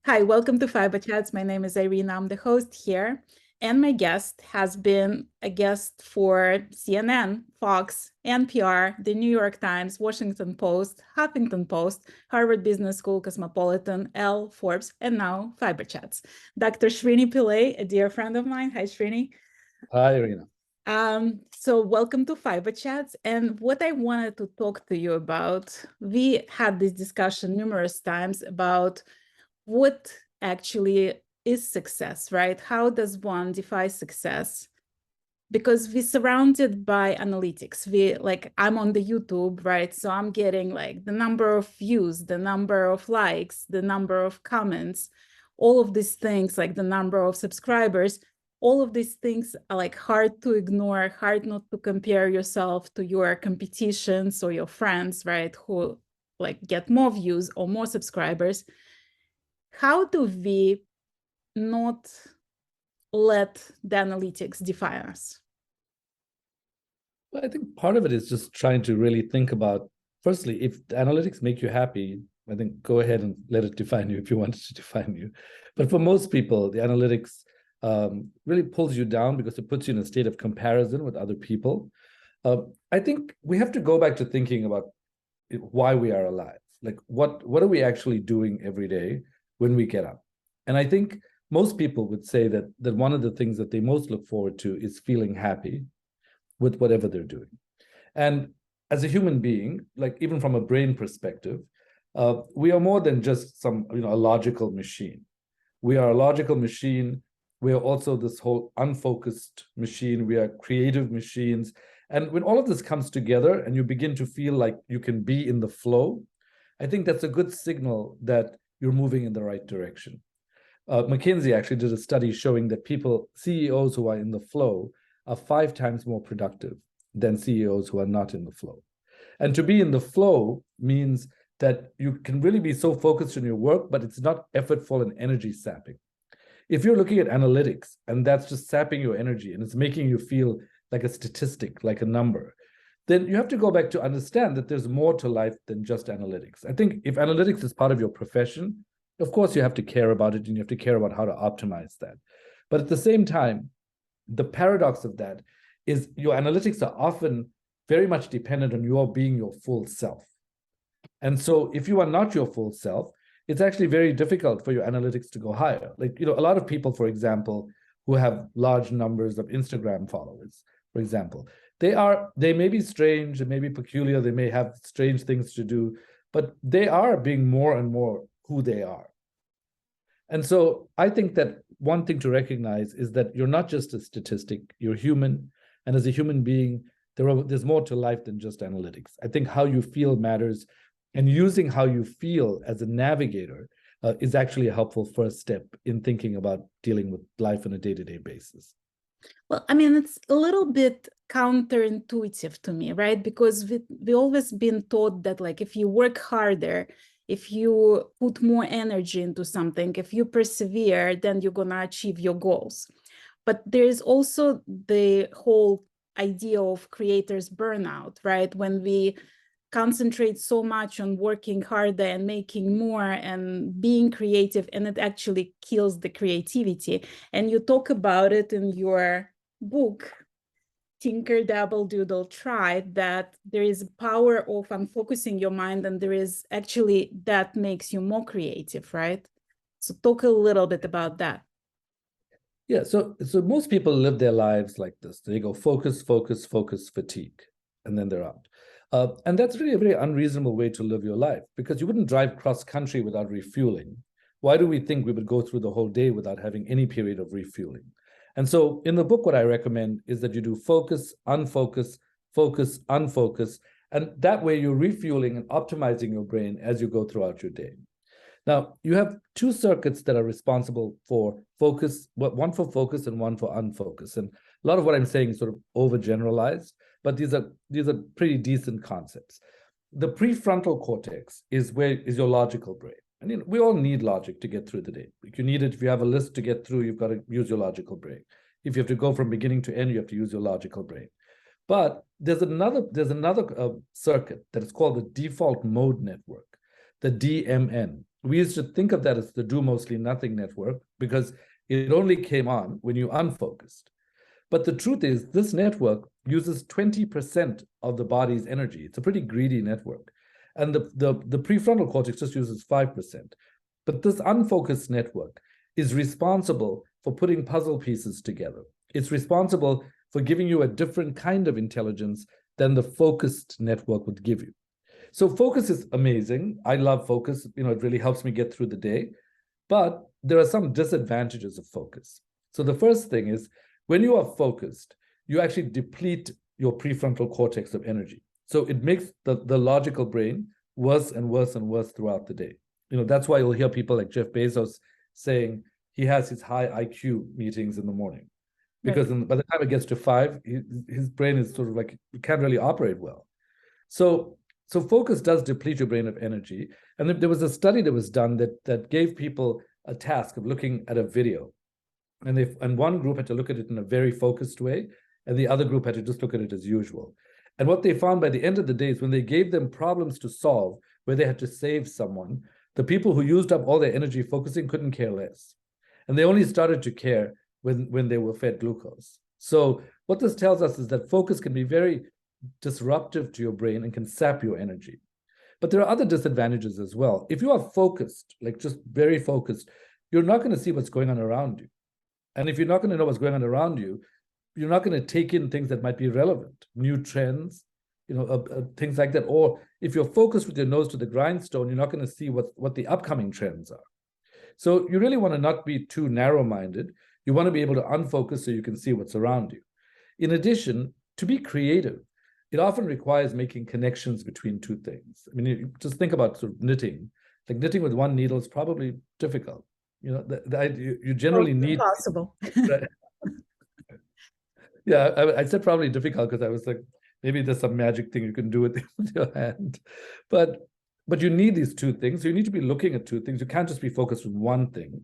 Hi, welcome to Fiberchats. My name is Irina. I'm the host here. And my guest has been a guest for CNN, Fox, NPR, the New York Times, Washington Post, Huffington Post, Harvard Business School, Cosmopolitan, Elle, Forbes, and now Fiberchats. Dr. Srini Pillay, a dear friend of mine. Hi, Srini. Hi, Irina. So welcome to Fiberchats. And what I wanted to talk to you about, we had this discussion numerous times about what actually is success, right? How does one define success? Because we're surrounded by analytics. I'm on the YouTube, right? So I'm getting like the number of views, the number of likes, the number of comments, all of these things, like the number of subscribers. All of these things are like hard to ignore, hard not to compare yourself to your competitions or your friends, right? Who like get more views or more subscribers. How do we not let the analytics define us? Well, I think part of it is just trying to really think about, firstly, if the analytics make you happy, I think go ahead and let it define you if you want it to define you. But for most people, the analytics really pulls you down because it puts you in a state of comparison with other people. I think we have to go back to thinking about why we are alive. Like what are we actually doing every day when we get up? And I think most people would say that one of the things that they most look forward to is feeling happy with whatever they're doing. And as a human being, like even from a brain perspective, we are more than just a logical machine. We are a logical machine. We are also this whole unfocused machine. We are creative machines. And when all of this comes together and you begin to feel like you can be in the flow, I think that's a good signal that you're moving in the right direction. McKinsey actually did a study showing that CEOs who are in the flow are 5 times more productive than CEOs who are not in the flow. And to be in the flow means that you can really be so focused on your work, but it's not effortful and energy sapping. If you're looking at analytics and that's just sapping your energy and it's making you feel like a statistic, like a number, then you have to go back to understand that there's more to life than just analytics. I think if analytics is part of your profession, of course you have to care about it and you have to care about how to optimize that. But at the same time, the paradox of that is your analytics are often very much dependent on your being your full self. And so if you are not your full self, it's actually very difficult for your analytics to go higher. Like, a lot of people, for example, who have large numbers of Instagram followers, for example, they may be strange, they may be peculiar, they may have strange things to do, but they are being more and more who they are. And so I think that one thing to recognize is that you're not just a statistic, you're human. And as a human being, there's more to life than just analytics. I think how you feel matters, and using how you feel as a navigator is actually a helpful first step in thinking about dealing with life on a day-to-day basis. Well, I mean, it's a little bit counterintuitive to me, right? Because we always been taught that like if you work harder, if you put more energy into something, if you persevere, then you're going to achieve your goals. But there is also the whole idea of creators burnout, right? When we concentrate so much on working harder and making more and being creative, and it actually kills the creativity. And you talk about it in your book, Dabble Doddle Try, that there is power of unfocusing your mind, and there is actually that makes you more creative, right? So talk a little bit about that. Yeah, so most people live their lives like this. They go focus, focus, focus, fatigue, and then they're out. And that's really a very unreasonable way to live your life, because you wouldn't drive cross country without refueling. Why do we think we would go through the whole day without having any period of refueling? And so in the book, what I recommend is that you do focus, unfocus, focus, unfocus. And that way you're refueling and optimizing your brain as you go throughout your day. Now, you have 2 circuits that are responsible for focus, one for focus and one for unfocus. And a lot of what I'm saying is sort of overgeneralized, but these are pretty decent concepts. The prefrontal cortex is your logical brain. And we all need logic to get through the day. Like you need it if you have a list to get through, you've got to use your logical brain. If you have to go from beginning to end, you have to use your logical brain. But there's another circuit that is called the default mode network, the DMN. we used to think of that as the do mostly nothing network because it only came on when you unfocused. But the truth is, this network uses 20% of the body's energy. It's a pretty greedy network. And the prefrontal cortex just uses 5%. But this unfocused network is responsible for putting puzzle pieces together. It's responsible for giving you a different kind of intelligence than the focused network would give you. So focus is amazing. I love focus. It really helps me get through the day. But there are some disadvantages of focus. So the first thing is, when you are focused, you actually deplete your prefrontal cortex of energy. So it makes the logical brain worse and worse and worse throughout the day. That's why you'll hear people like Jeff Bezos saying he has his high IQ meetings in the morning. Because by the time it gets to 5, his brain is sort of like, it can't really operate well. So focus does deplete your brain of energy. And there was a study that was done that gave people a task of looking at a video. And one group had to look at it in a very focused way, and the other group had to just look at it as usual. And what they found by the end of the day is when they gave them problems to solve, where they had to save someone, the people who used up all their energy focusing couldn't care less. And they only started to care when they were fed glucose. So what this tells us is that focus can be very disruptive to your brain and can sap your energy. But there are other disadvantages as well. If you are focused, like just very focused, you're not going to see what's going on around you. And if you're not going to know what's going on around you, you're not going to take in things that might be relevant, new trends, things like that. Or if you're focused with your nose to the grindstone, you're not going to see what the upcoming trends are. So you really want to not be too narrow-minded. You want to be able to unfocus so you can see what's around you. In addition, to be creative, it often requires making connections between two things. I mean, you just think about sort of knitting. Like knitting with one needle is probably difficult. You generally need possible. Yeah, I said probably difficult because I was like, maybe there's some magic thing you can do with your hand, but you need these two things. So you need to be looking at two things. You can't just be focused on one thing.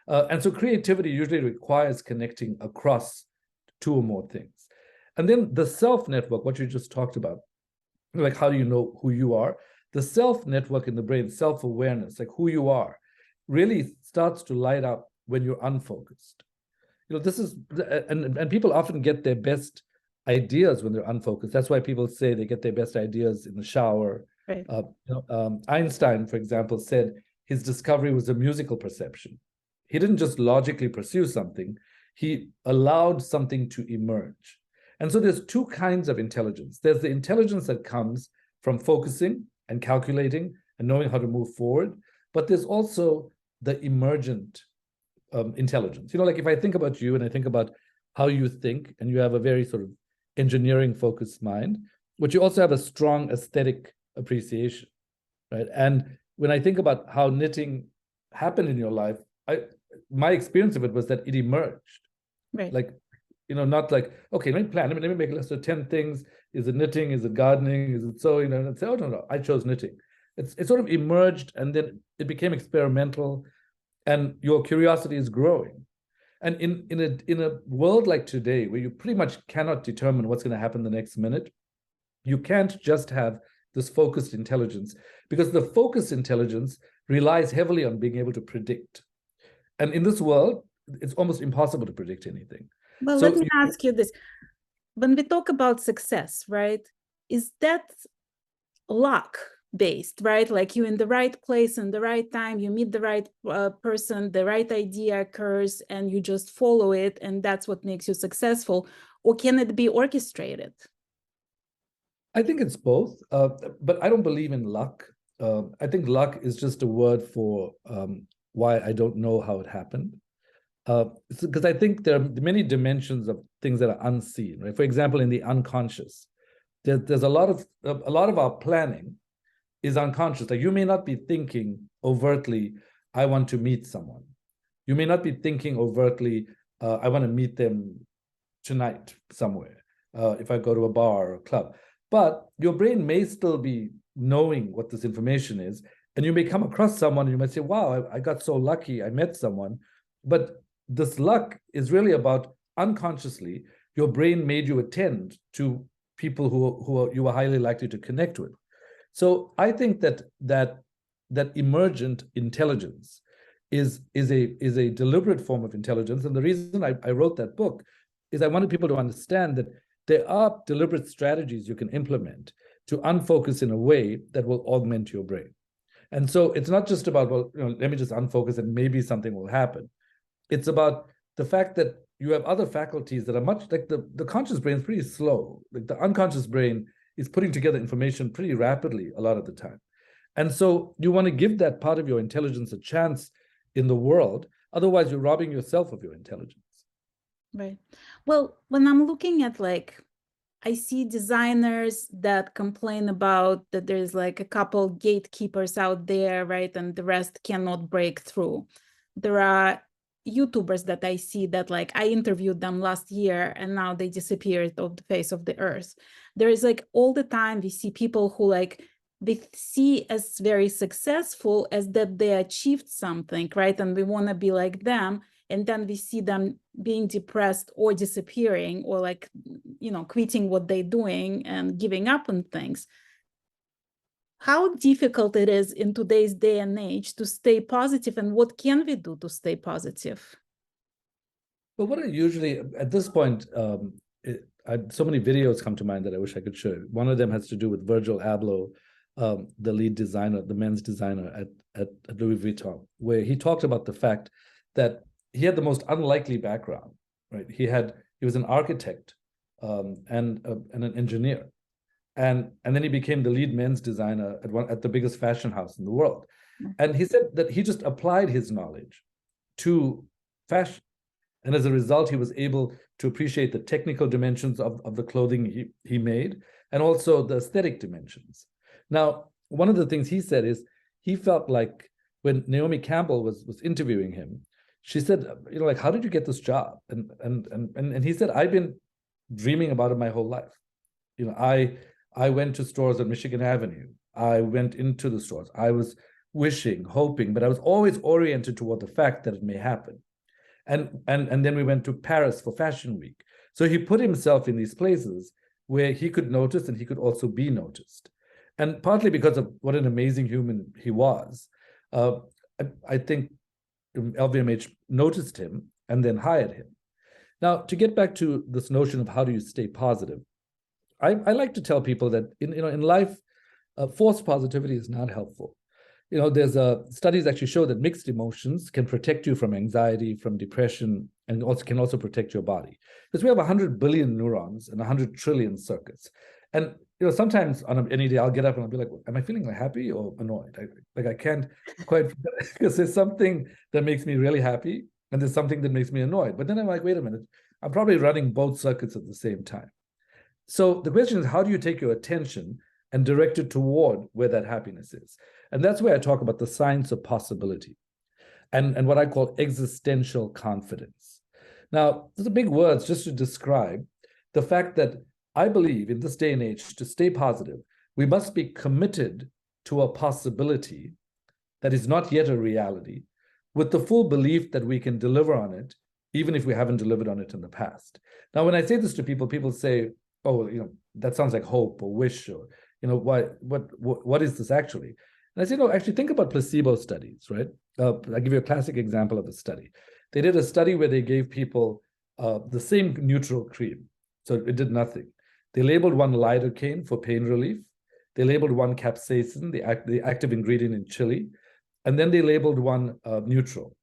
And so creativity usually requires connecting across two or more things. And then the self network, what you just talked about, like how do you know who you are? The self network in the brain, self-awareness, like who you are, really starts to light up when you're unfocused. This is, and people often get their best ideas when they're unfocused. That's why people say they get their best ideas in the shower. Right. Einstein, for example, said his discovery was a musical perception. He didn't just logically pursue something, he allowed something to emerge. And so there's two kinds of intelligence. There's the intelligence that comes from focusing and calculating and knowing how to move forward, but there's also the emergent intelligence. Like if I think about you and I think about how you think, and you have a very sort of engineering focused mind, but you also have a strong aesthetic appreciation, right? And when I think about how knitting happened in your life, my experience of it was that it emerged. Right. Like, not like, okay, let me plan, let me make a list of 10 things. Is it knitting? Is it gardening? Is it sewing? And say, oh, no, I chose knitting. It sort of emerged, and then it became experimental, and your curiosity is growing. And in a world like today, where you pretty much cannot determine what's going to happen the next minute, you can't just have this focused intelligence, because the focused intelligence relies heavily on being able to predict. And in this world, it's almost impossible to predict anything. Well, let me ask you this. When we talk about success, right, is that luck based, right? Like you're in the right place in the right time, you meet the right person, the right idea occurs, and you just follow it, and that's what makes you successful? Or can it be orchestrated? I think it's both, but I don't believe in luck. I think luck is just a word for why I don't know how it happened. Because I think there are many dimensions of things that are unseen, right? For example, in the unconscious, there's a lot of our planning is unconscious. Like you may not be thinking overtly, I want to meet someone. You may not be thinking overtly, I want to meet them tonight somewhere, if I go to a bar or a club. But your brain may still be knowing what this information is, and you may come across someone and you might say, wow, I got so lucky, I met someone. But this luck is really about unconsciously, your brain made you attend to people who you are highly likely to connect with. So I think that that emergent intelligence is a deliberate form of intelligence. And the reason I wrote that book is I wanted people to understand that there are deliberate strategies you can implement to unfocus in a way that will augment your brain. And so it's not just about, well, let me just unfocus and maybe something will happen. It's about the fact that you have other faculties that are much like the conscious brain is pretty slow. Like the unconscious brain is putting together information pretty rapidly a lot of the time. And so you want to give that part of your intelligence a chance in the world. Otherwise, you're robbing yourself of your intelligence. Right. Well, when I'm looking at I see designers that complain about that there's like a couple gatekeepers out there, right? And the rest cannot break through. There are YouTubers that I see that I interviewed them last year and now they disappeared off the face of the earth. There is all the time we see people who they see as very successful as that they achieved something, right? And we want to be like them. And then we see them being depressed or disappearing or quitting what they're doing and giving up on things. How difficult it is in today's day and age to stay positive, and what can we do to stay positive? Well, what I usually, at this point, so many videos come to mind that I wish I could show you. One of them has to do with Virgil Abloh, the lead designer, the men's designer at Louis Vuitton, where he talked about the fact that he had the most unlikely background, right? He was an architect and an engineer. And then he became the lead men's designer at the biggest fashion house in the world. And he said that he just applied his knowledge to fashion. And as a result, he was able to appreciate the technical dimensions of the clothing he made and also the aesthetic dimensions. Now, one of the things he said is he felt like when Naomi Campbell was interviewing him, she said, how did you get this job? And he said, I've been dreaming about it my whole life. I went to stores on Michigan Avenue. I went into the stores. I was wishing, hoping, but I was always oriented toward the fact that it may happen. And then we went to Paris for Fashion Week. So he put himself in these places where he could notice and he could also be noticed. And partly because of what an amazing human he was, I think LVMH noticed him and then hired him. Now, to get back to this notion of how do you stay positive, I like to tell people that in life, forced positivity is not helpful. There's studies actually show that mixed emotions can protect you from anxiety, from depression, and can also protect your body. Because we have 100 billion neurons and 100 trillion circuits. And sometimes on any day I'll get up and I'll be like, am I feeling happy or annoyed? I can't quite, because there's something that makes me really happy and there's something that makes me annoyed. But then I'm like, wait a minute, I'm probably running both circuits at the same time. So the question is, how do you take your attention and direct it toward where that happiness is? And that's where I talk about the science of possibility and what I call existential confidence. Now, those are big words just to describe the fact that I believe in this day and age, to stay positive, we must be committed to a possibility that is not yet a reality, with the full belief that we can deliver on it, even if we haven't delivered on it in the past. Now, when I say this to people, people say, oh, that sounds like hope or wish, or, what is this actually? And I say, no, actually think about placebo studies, right? I'll give you a classic example of a study. They did a study where they gave people the same neutral cream. So it did nothing. They labeled one lidocaine for pain relief. They labeled one capsaicin, the active ingredient in chili. And then they labeled one neutral.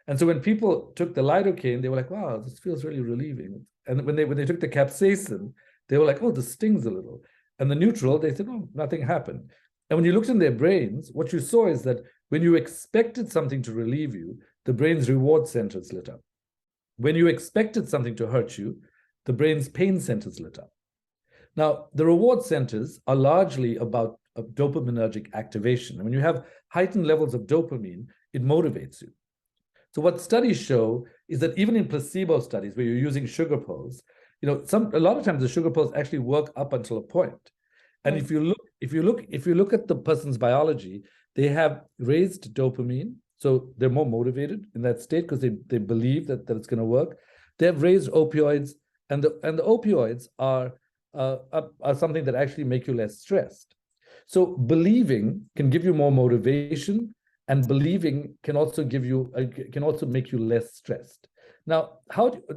And so when people took the lidocaine, they were like, wow, this feels really relieving. And when they took the capsaicin, they were like, oh, this stings a little. And the neutral, they said, oh, nothing happened. And when you looked in their brains, what you saw is that when you expected something to relieve you, the brain's reward centers lit up. When you expected something to hurt you, the brain's pain centers lit up. Now, the reward centers are largely about dopaminergic activation. And when you have heightened levels of dopamine, it motivates you. So what studies show is that even in placebo studies where you're using sugar pills, a lot of times the sugar pills actually work up until a point. And if you look at the person's biology, they have raised dopamine, so they're more motivated in that state because they believe that it's going to work. They have raised opioids, and the opioids are something that actually make you less stressed. So believing can give you more motivation, and believing can also make you less stressed. Now,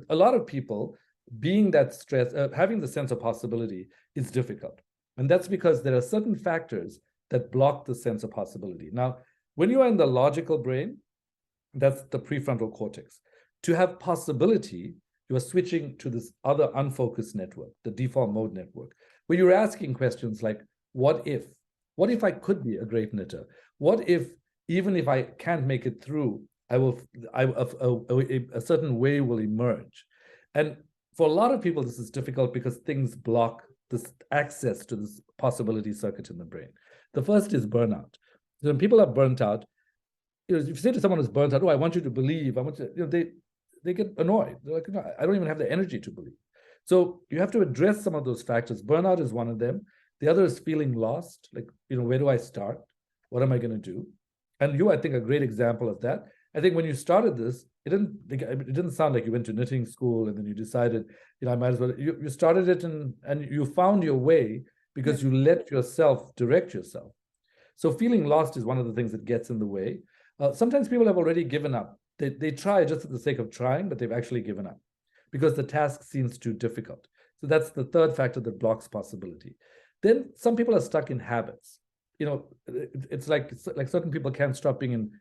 a lot of people being that stress, having the sense of possibility is difficult. And that's because there are certain factors that block the sense of possibility. Now, when you are in the logical brain, that's the prefrontal cortex. To have possibility, you are switching to this other unfocused network, the default mode network, where you're asking questions like, what if? What if I could be a great knitter? What if, even if I can't make it through, a certain way will emerge? And for a lot of people, this is difficult because things block this access to this possibility circuit in the brain. The first is burnout. So when people are burnt out, if you say to someone who's burnt out, "Oh, I want you to believe," they get annoyed. They're like, "No, I don't even have the energy to believe." So you have to address some of those factors. Burnout is one of them. The other is feeling lost. Like, where do I start? What am I going to do? And I think, a great example of that. I think when you started this, it didn't sound like you went to knitting school and then you decided, I might as well. You started it and you found your way because you let yourself direct yourself. So feeling lost is one of the things that gets in the way. Sometimes people have already given up. They try just for the sake of trying, but they've actually given up because the task seems too difficult. So that's the third factor that blocks possibility. Then some people are stuck in habits. It's like certain people can't stop being in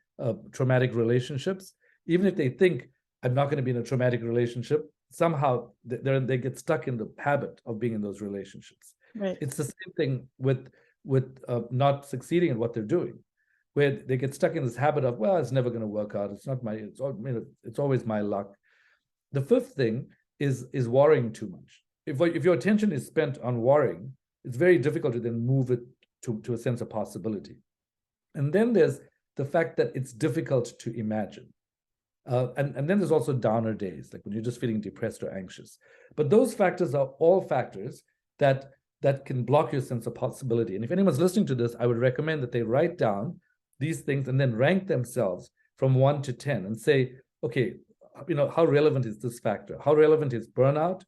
traumatic relationships. Even if they think, I'm not going to be in a traumatic relationship, somehow they get stuck in the habit of being in those relationships. Right. It's the same thing with not succeeding in what they're doing, where they get stuck in this habit of, well, it's never going to work out. It's always my luck. The fifth thing is worrying too much. If your attention is spent on worrying, it's very difficult to then move it to a sense of possibility. And then there's the fact that it's difficult to imagine. And then there's also downer days, like when you're just feeling depressed or anxious. But those factors are all factors that can block your sense of possibility. And if anyone's listening to this, I would recommend that they write down these things and then rank themselves from 1 to 10 and say, okay, how relevant is this factor? How relevant is burnout?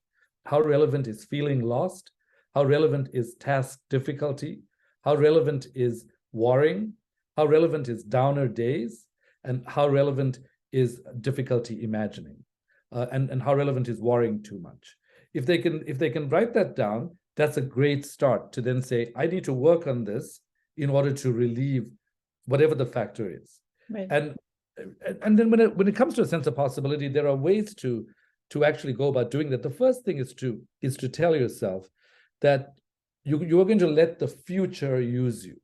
How relevant is feeling lost? How relevant is task difficulty? How relevant is worrying? How relevant is downer days? And how relevant is difficulty imagining? And how relevant is worrying too much? If they can write that down, that's a great start to then say, I need to work on this in order to relieve whatever the factor is. Right. And then when it comes to a sense of possibility, there are ways to actually go about doing that. The first thing is to tell yourself that you are going to let the future use you.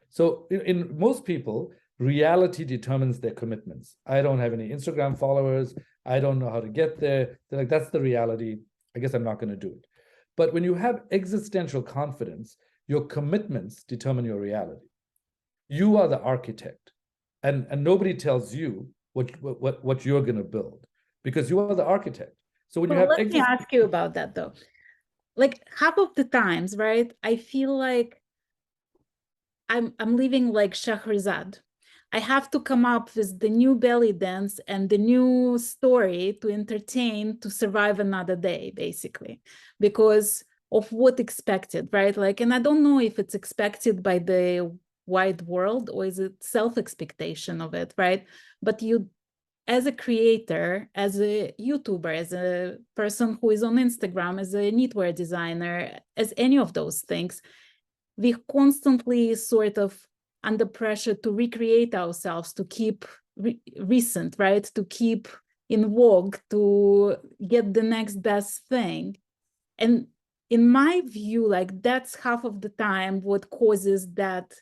So in most people, reality determines their commitments. I don't have any Instagram followers. I don't know how to get there. They're like, that's the reality. I guess I'm not going to do it. But when you have existential confidence, your commitments determine your reality. You are the architect, and nobody tells you what you're going to build, because you are the architect. So when you have, let me ask you about that though. Like half of the times, right? I feel like I'm living like Shahrazad. I have to come up with the new belly dance and the new story to entertain, to survive another day, basically, because of what expected, right? Like, and I don't know if it's expected by the wide world or is it self-expectation of it, right? But you, as a creator, as a YouTuber, as a person who is on Instagram, as a knitwear designer, as any of those things, we constantly sort of under pressure to recreate ourselves, to keep recent, right? To keep in vogue, to get the next best thing. And in my view, like that's half of the time what causes that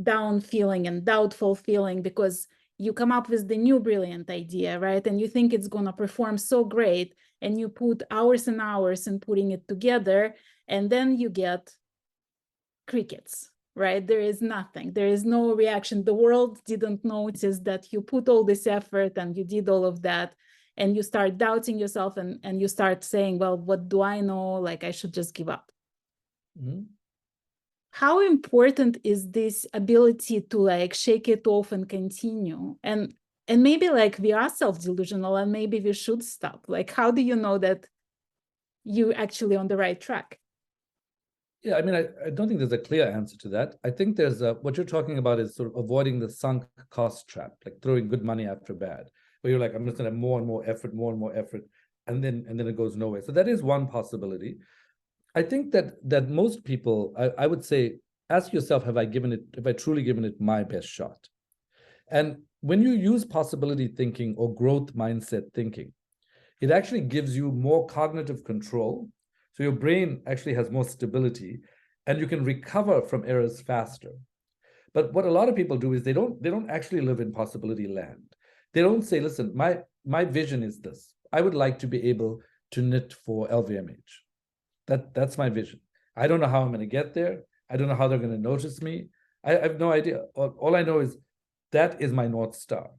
down feeling and doubtful feeling, because you come up with the new brilliant idea, right? And you think it's going to perform so great, and you put hours and hours in putting it together, and then you get crickets, right? There is nothing. There is no reaction. The world didn't notice that you put all this effort and you did all of that, and you start doubting yourself, and you start saying, well, what do I know? Like, I should just give up. Mm-hmm. How important is this ability to like shake it off and continue? And maybe like we are self-delusional and maybe we should stop. Like, how do you know that you're actually on the right track? Yeah, I mean, I don't think there's a clear answer to that. I think there's what you're talking about is sort of avoiding the sunk cost trap, like throwing good money after bad, where you're like, I'm just gonna have more and more effort, more and more effort, and then it goes nowhere. So that is one possibility. I think that most people, I would say, ask yourself, have I truly given it my best shot? And when you use possibility thinking or growth mindset thinking, it actually gives you more cognitive control. So your brain actually has more stability and you can recover from errors faster. But what a lot of people do is they don't actually live in possibility land. They don't say, listen, my vision is this. I would like to be able to knit for LVMH. That's my vision. I don't know how I'm going to get there. I don't know how they're going to notice me. I have no idea. All I know is that is my North Star.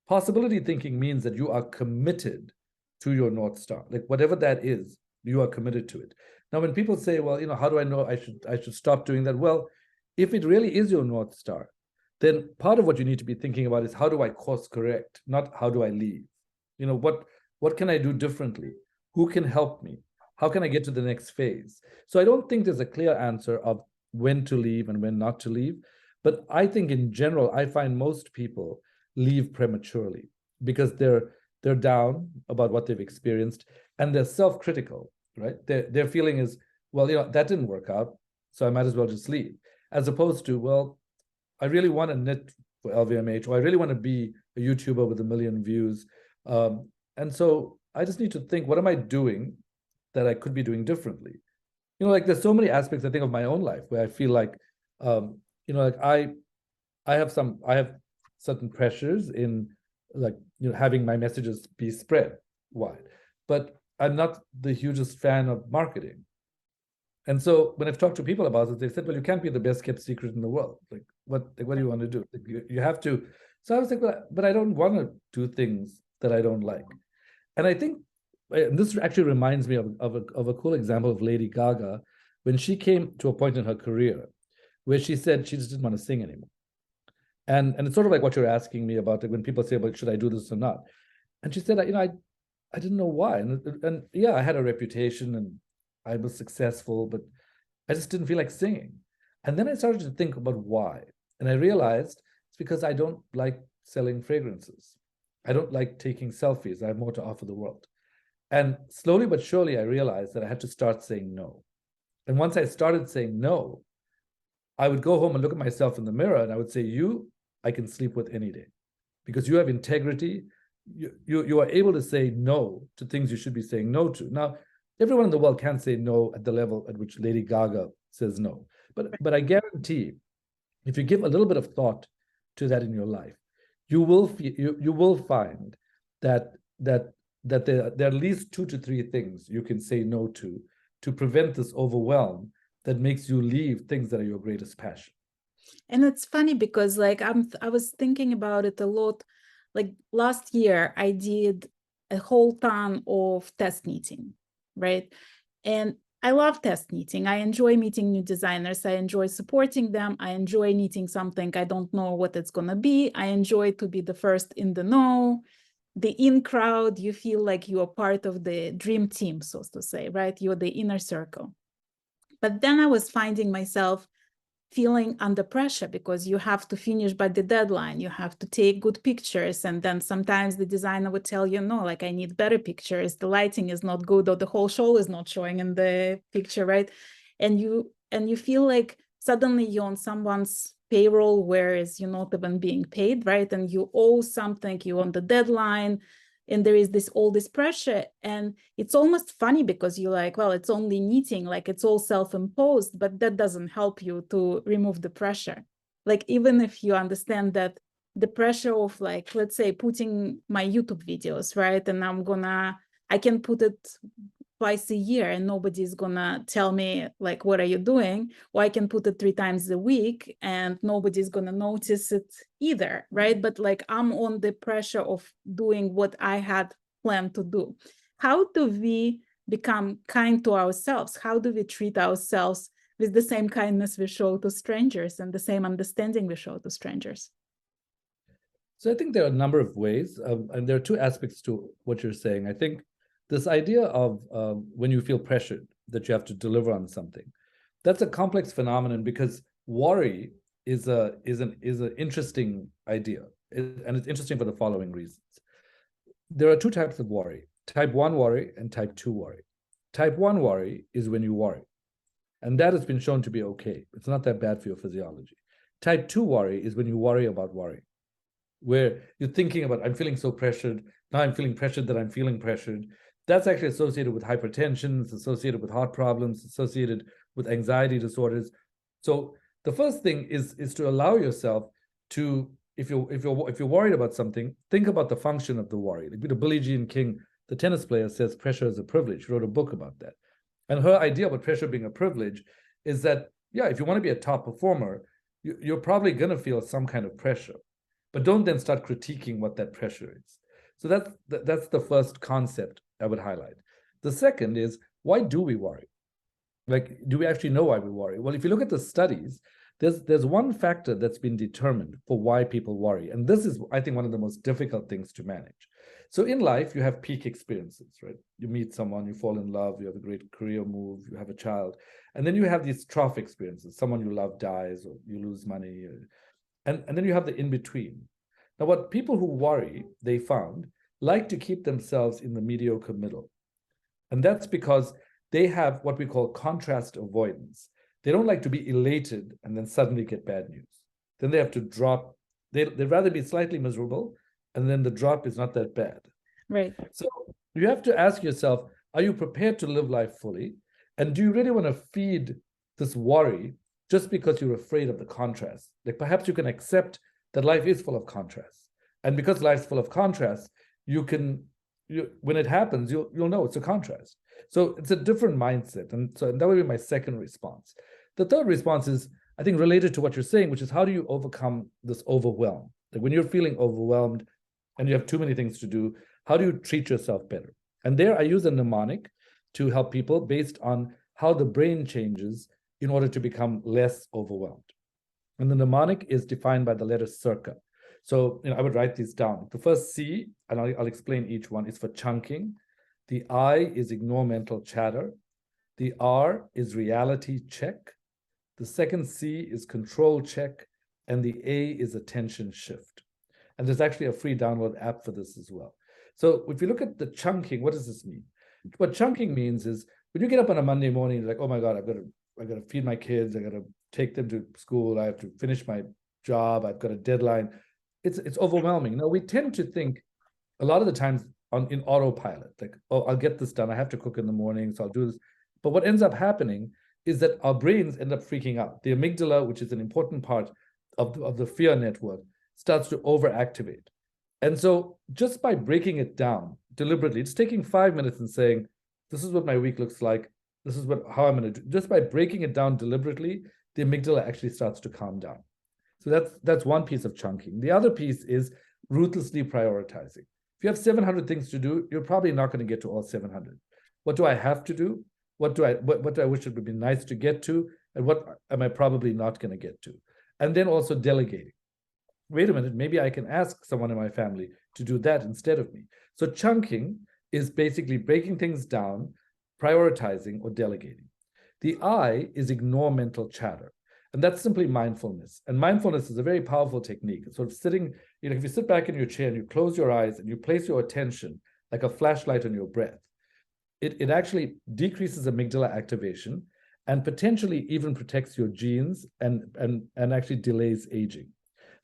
Possibility thinking means that you are committed to your North Star. Like whatever that is, you are committed to it. Now, when people say, well, how do I know I should stop doing that? Well, if it really is your North Star, then part of what you need to be thinking about is how do I course correct, not how do I leave? What can I do differently? Who can help me? How can I get to the next phase? So I don't think there's a clear answer of when to leave and when not to leave. But I think in general, I find most people leave prematurely because they're down about what they've experienced and they're self-critical, right? Their feeling is, well, that didn't work out, so I might as well just leave. As opposed to, well, I really want to knit for LVMH, or I really want to be a YouTuber with 1 million views. And so I just need to think, what am I doing that I could be doing differently? Like there's so many aspects I think of my own life where I feel like, like I have certain pressures in like, having my messages be spread wide, but I'm not the hugest fan of marketing. And so when I've talked to people about it, they said, well, you can't be the best kept secret in the world. Like, what do you want to do? Like, you have to. So I was like, well, but I don't want to do things that I don't like. And I think, and this actually reminds me of a cool example of Lady Gaga when she came to a point in her career where she said she just didn't want to sing anymore. And it's sort of like what you're asking me about, like when people say, well, should I do this or not? And she said, I didn't know why. And yeah, I had a reputation and I was successful, but I just didn't feel like singing. And then I started to think about why. And I realized it's because I don't like selling fragrances. I don't like taking selfies. I have more to offer the world. And slowly but surely, I realized that I had to start saying no. And once I started saying no, I would go home and look at myself in the mirror and I would say, I can sleep with any day because you have integrity. You are able to say no to things you should be saying no to. Now, everyone in the world can't say no at the level at which Lady Gaga says no. But I guarantee, if you give a little bit of thought to that in your life, you will find that there are at least 2 to 3 things you can say no to prevent this overwhelm that makes you leave things that are your greatest passion. And it's funny because I was thinking about it a lot. Like last year, I did a whole ton of test knitting, right? And I love test knitting. I enjoy meeting new designers. I enjoy supporting them. I enjoy knitting something I don't know what it's going to be. I enjoy to be the first in the know, the in crowd. You feel like you are part of the dream team, so to say, right? You're the inner circle. But then I was finding myself feeling under pressure because you have to finish by the deadline. You have to take good pictures. And then sometimes the designer would tell you, no, like I need better pictures. The lighting is not good or the whole show is not showing in the picture, right? And you feel like suddenly you're on someone's payroll, whereas you're not even being paid, right? And you owe something, you're on the deadline, and there is all this pressure. And it's almost funny because you're like, well, it's only knitting, like it's all self-imposed, but that doesn't help you to remove the pressure. Like, even if you understand that the pressure of, like, let's say putting my YouTube videos, right? And I can put it twice a year and nobody's gonna tell me like, what are you doing? Or I can put it 3 times a week and nobody's gonna notice it either, right? But like, I'm on the pressure of doing what I had planned to do. How do we become kind to ourselves? How do we treat ourselves with the same kindness we show to strangers and the same understanding we show to strangers? So I think there are a number of ways, and there are 2 aspects to what you're saying. I think this idea of when you feel pressured that you have to deliver on something, That's a complex phenomenon because worry is an interesting idea, and it's interesting for the following reasons. There are two types of worry: type 1 worry and type 2 worry. Type 1 worry is when you worry, and that has been shown to be okay. It's not that bad for your physiology. Type 2 worry is when you worry about worry, where you're thinking about, I'm feeling so pressured. Now I'm feeling pressured that I'm feeling pressured. That's actually associated with hypertension. It's associated with heart problems, associated with anxiety disorders. So the first thing is to allow yourself to, if you're worried about something, think about the function of the worry. Like Billie Jean King, the tennis player, says pressure is a privilege. She wrote a book about that. And her idea about pressure being a privilege is that, yeah, if you want to be a top performer, you're probably going to feel some kind of pressure, but don't then start critiquing what that pressure is. So that's the first concept I would highlight. The second is, why do we worry? Like, do we actually know why we worry? Well, if you look at the studies, there's one factor that's been determined for why people worry. And this is, I think, one of the most difficult things to manage. So in life, you have peak experiences, right? You meet someone, you fall in love, you have a great career move, you have a child. And then you have these trough experiences. Someone you love dies, or you lose money. And then you have the in-between. Now, what people who worry, they found, like to keep themselves in the mediocre middle. And that's because they have what we call contrast avoidance. They don't like to be elated and then suddenly get bad news. Then they have to drop. They'd rather be slightly miserable, and then the drop is not that bad. Right. So you have to ask yourself, are you prepared to live life fully? And do you really want to feed this worry just because you're afraid of the contrast? Like, perhaps you can accept that life is full of contrasts. And because life's full of contrasts, when it happens, you'll know it's a contrast. So it's a different mindset. And that would be my second response. The third response is, I think, related to what you're saying, which is, how do you overcome this overwhelm? Like, when you're feeling overwhelmed and you have too many things to do, how do you treat yourself better? And there I use a mnemonic to help people based on how the brain changes in order to become less overwhelmed. And the mnemonic is defined by the letter circa. So I would write these down. The first C, and I'll explain each one, is for chunking. The I is ignore mental chatter. The R is reality check. The second C is control check. And the A is attention shift. And there's actually a free download app for this as well. So if you look at the chunking, what does this mean? What chunking means is, when you get up on a Monday morning, you're like, oh my God, I've got to feed my kids. I got to take them to school. I have to finish my job. I've got a deadline. It's overwhelming. Now, we tend to think a lot of the times in autopilot, like, oh, I'll get this done. I have to cook in the morning, so I'll do this. But what ends up happening is that our brains end up freaking out. The amygdala, which is an important part of the fear network, starts to overactivate. And so just by breaking it down deliberately, it's taking 5 minutes and saying, this is what my week looks like. This is how I'm going to do. Just by breaking it down deliberately, the amygdala actually starts to calm down. So that's one piece of chunking. The other piece is ruthlessly prioritizing. If you have 700 things to do, you're probably not going to get to all 700. What do I have to do? What do I wish it would be nice to get to? And what am I probably not going to get to? And then also delegating. Wait a minute, maybe I can ask someone in my family to do that instead of me. So chunking is basically breaking things down, prioritizing, or delegating. The I is ignore mental chatter. And that's simply mindfulness. And mindfulness is a very powerful technique. It's sort of sitting, if you sit back in your chair and you close your eyes and you place your attention like a flashlight on your breath, it actually decreases amygdala activation and potentially even protects your genes and actually delays aging.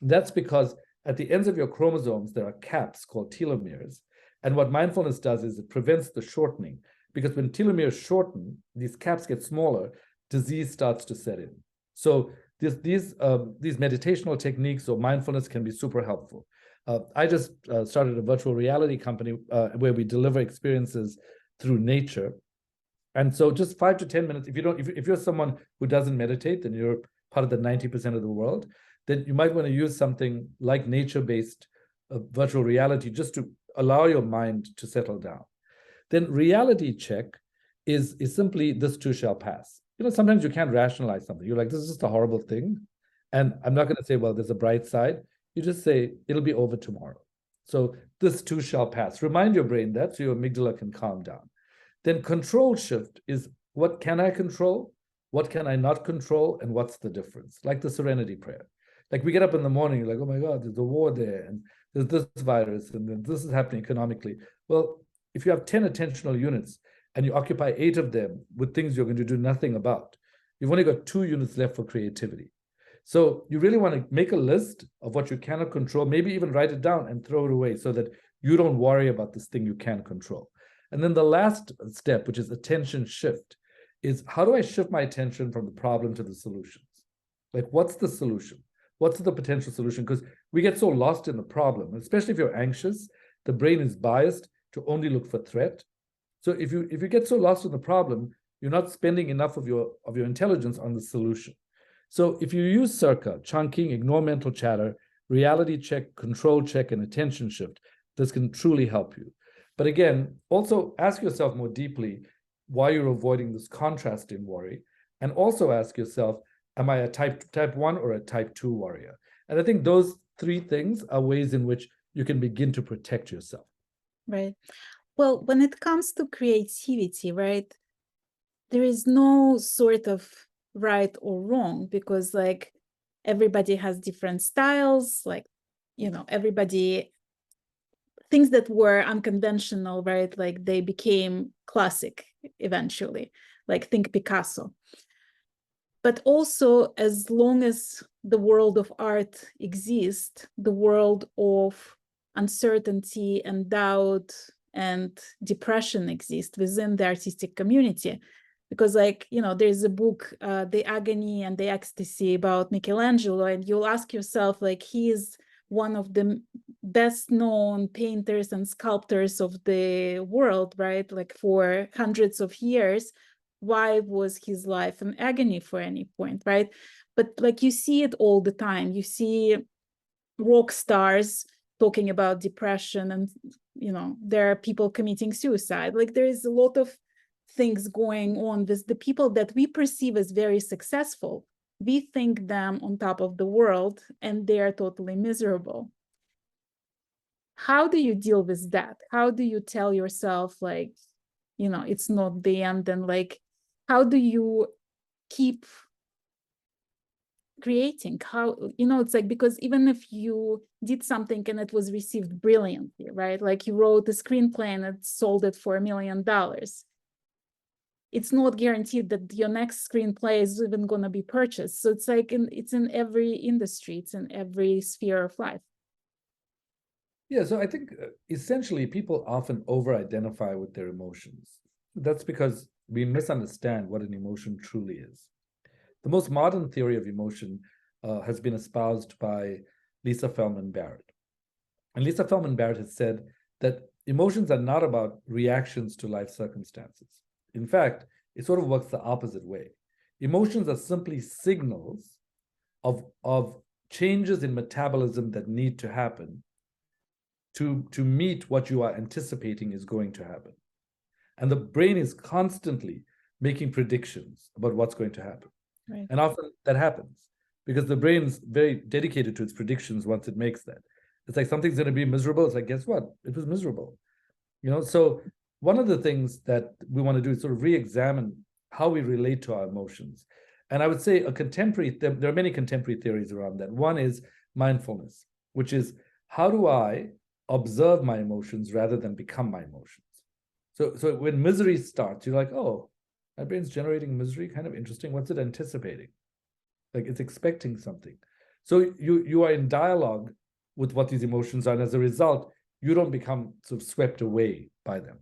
And that's because at the ends of your chromosomes, there are caps called telomeres. And what mindfulness does is it prevents the shortening, because when telomeres shorten, these caps get smaller, disease starts to set in. So these meditational techniques or mindfulness can be super helpful. I just started a virtual reality company where we deliver experiences through nature. And so just 5 to 10 minutes, if you're someone who doesn't meditate, then you're part of the 90% of the world, then you might want to use something like nature-based virtual reality just to allow your mind to settle down. Then reality check is simply, this too shall pass. Sometimes you can't rationalize something. You're like, this is just a horrible thing. And I'm not going to say, well, there's a bright side. You just say, it'll be over tomorrow. So this too shall pass. Remind your brain that so your amygdala can calm down. Then control shift is, what can I control? What can I not control? And what's the difference? Like the serenity prayer. Like we get up in the morning, like, oh my God, there's a war there, and there's this virus, and then this is happening economically. Well, if you have 10 attentional units and you occupy 8 of them with things you're going to do nothing about, you've only got 2 units left for creativity. So you really want to make a list of what you cannot control, maybe even write it down and throw it away so that you don't worry about this thing you can control. And then the last step, which is attention shift, is how do I shift my attention from the problem to the solutions? Like, what's the solution? What's the potential solution? Because we get so lost in the problem, especially if you're anxious, the brain is biased to only look for threat. So if you get so lost in the problem, you're not spending enough of your intelligence on the solution. So if you use circa, chunking, ignore mental chatter, reality check, control check, and attention shift, this can truly help you. But again, also ask yourself more deeply why you're avoiding this contrast in worry. And also ask yourself, am I a type 1 or a type 2 warrior? And I think those 3 things are ways in which you can begin to protect yourself. Right. Well, when it comes to creativity, right, there is no sort of right or wrong, because like everybody has different styles, like, everybody, things that were unconventional, right, like they became classic eventually, like think Picasso. But also, as long as the world of art exists, the world of uncertainty and doubt and depression exists within the artistic community. Because there's a book, The Agony and the Ecstasy, about Michelangelo, and you'll ask yourself, like, he is one of the best known painters and sculptors of the world, right? Like for hundreds of years. Why was his life an agony for any point, right? But like you see it all the time. You see rock stars talking about depression, and there are people committing suicide. Like there is a lot of things going on with the people that we perceive as very successful. We think them on top of the world, and they are totally miserable. How do you deal with that? How do you tell yourself, like, it's not the end? And like, how do you keep creating? How, it's like, because even if you did something and it was received brilliantly, right? Like you wrote a screenplay and it sold it for $1 million. It's not guaranteed that your next screenplay is even going to be purchased. So it's like, it's in every industry, it's in every sphere of life. Yeah, so I think essentially people often over-identify with their emotions. That's because we misunderstand what an emotion truly is. The most modern theory of emotion has been espoused by Lisa Feldman Barrett. And Lisa Feldman Barrett has said that emotions are not about reactions to life circumstances. In fact, it sort of works the opposite way. Emotions are simply signals of changes in metabolism that need to happen to meet what you are anticipating is going to happen. And the brain is constantly making predictions about what's going to happen. Right. And often that happens because the brain's very dedicated to its predictions once it makes that. It's like something's going to be miserable. It's like, guess what? It was miserable. So one of the things that we want to do is sort of re-examine how we relate to our emotions. And I would say there are many contemporary theories around that. One is mindfulness, which is how do I observe my emotions rather than become my emotions? So when misery starts, you're like, oh, my brain's generating misery, kind of interesting. What's it anticipating? Like it's expecting something. So you are in dialogue with what these emotions are, and as a result, you don't become sort of swept away by them.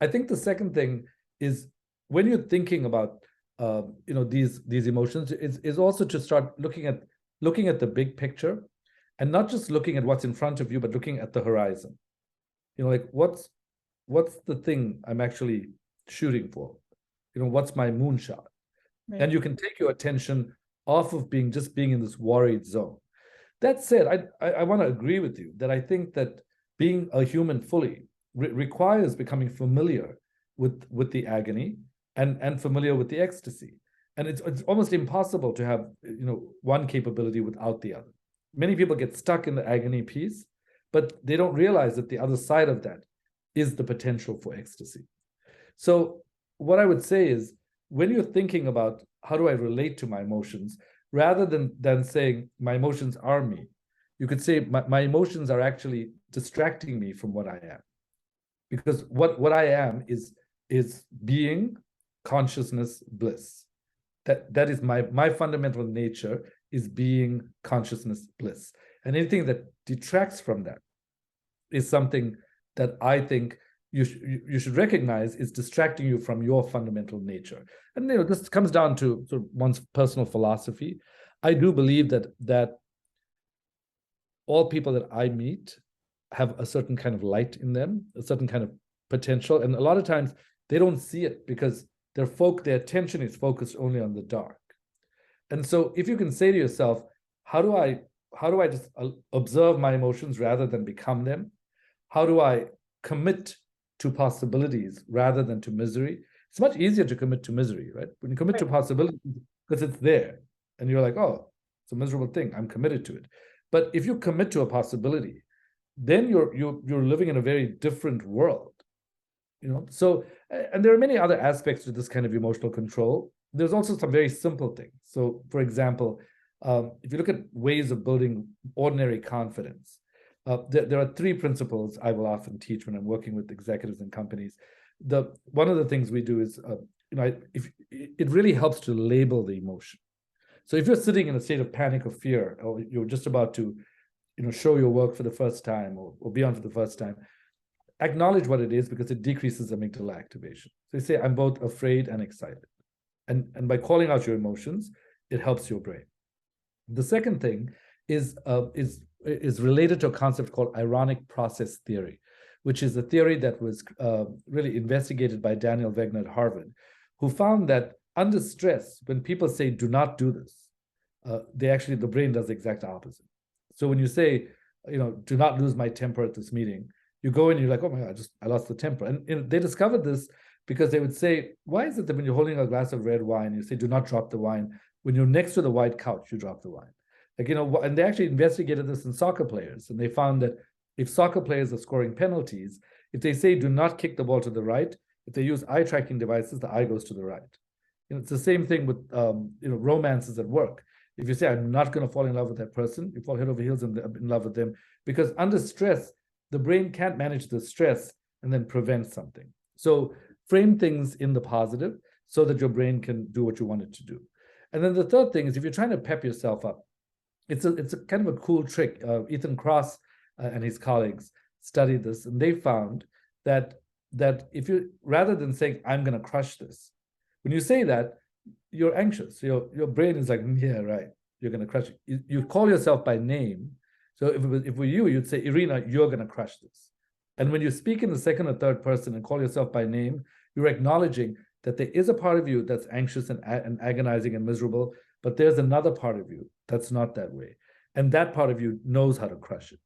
I think the second thing is when you're thinking about these emotions, is also to start looking at the big picture, and not just looking at what's in front of you, but looking at the horizon. Like what's the thing I'm actually shooting for? What's my moonshot? Right. And you can take your attention off of being in this worried zone. That said, I want to agree with you that I think that being a human fully requires becoming familiar with the agony and familiar with the ecstasy. And it's almost impossible to have one capability without the other. Many people get stuck in the agony piece, but they don't realize that the other side of that is the potential for ecstasy. So what I would say is when you're thinking about how do I relate to my emotions, rather than saying my emotions are me, you could say my emotions are actually distracting me from what I am. Because what I am is being, consciousness, bliss. That is my fundamental nature, is being, consciousness, bliss. And anything that detracts from that is something that I think you should recognize is distracting you from your fundamental nature. And this comes down to sort of one's personal philosophy. I do believe that all people that I meet have a certain kind of light in them, a certain kind of potential. And a lot of times they don't see it because their attention is focused only on the dark. And so if you can say to yourself, how do I just observe my emotions rather than become them? How do I commit to possibilities rather than to misery? It's much easier to commit to misery, right? When you commit to possibilities, because it's there and you're like, oh, it's a miserable thing, I'm committed to it. But if you commit to a possibility, then you're living in a very different world, So, and there are many other aspects to this kind of emotional control. There's also some very simple things. So, for example, if you look at ways of building ordinary confidence, there are three principles I will often teach when I'm working with executives and companies. One of the things we do is, if it really helps to label the emotion. So if you're sitting in a state of panic or fear, or you're just about to, show your work for the first time or be on for the first time, acknowledge what it is, because it decreases amygdala activation. So you say, I'm both afraid and excited. And by calling out your emotions, it helps your brain. The second thing is related to a concept called ironic process theory, which is a theory that was really investigated by Daniel Wegner at Harvard, who found that under stress, when people say, do not do this, the brain does the exact opposite. So when you say, do not lose my temper at this meeting, you go in and you're like, oh my God, I lost the temper. And they discovered this because they would say, why is it that when you're holding a glass of red wine, you say, do not drop the wine. When you're next to the white couch, you drop the wine. And they actually investigated this in soccer players. And they found that if soccer players are scoring penalties, if they say, do not kick the ball to the right, if they use eye tracking devices, the eye goes to the right. It's the same thing with, romances at work. If you say, I'm not going to fall in love with that person, you fall head over heels in love with them, because under stress, the brain can't manage the stress and then prevent something. So frame things in the positive so that your brain can do what you want it to do. And then the third thing is, if you're trying to pep yourself up, it's a kind of a cool trick. Ethan Kross and his colleagues studied this, and they found that if you, rather than saying, I'm going to crush this, when you say that, you're anxious. Your brain is like, yeah, right, you're going to crush it. You call yourself by name. So if it were you, you'd say, Irina, you're going to crush this. And when you speak in the second or third person and call yourself by name, you're acknowledging that there is a part of you that's anxious and agonizing and miserable, but there's another part of you that's not that way. And that part of you knows how to crush it.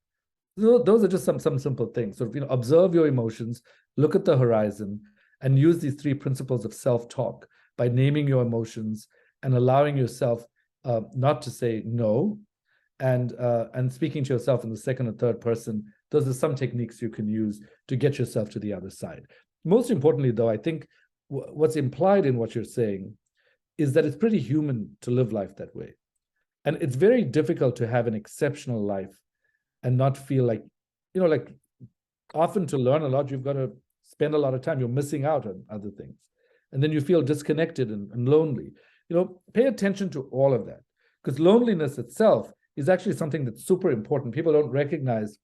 So those are just some simple things. So, observe your emotions, look at the horizon, and use these three principles of self-talk by naming your emotions and allowing yourself not to say no, and speaking to yourself in the second or third person. Those are some techniques you can use to get yourself to the other side. Most importantly, though, I think what's implied in what you're saying is that it's pretty human to live life that way. And it's very difficult to have an exceptional life and not feel like, like often to learn a lot, you've got to spend a lot of time. You're missing out on other things. And then you feel disconnected and lonely. Pay attention to all of that, because loneliness itself is actually something that's super important. People don't recognize,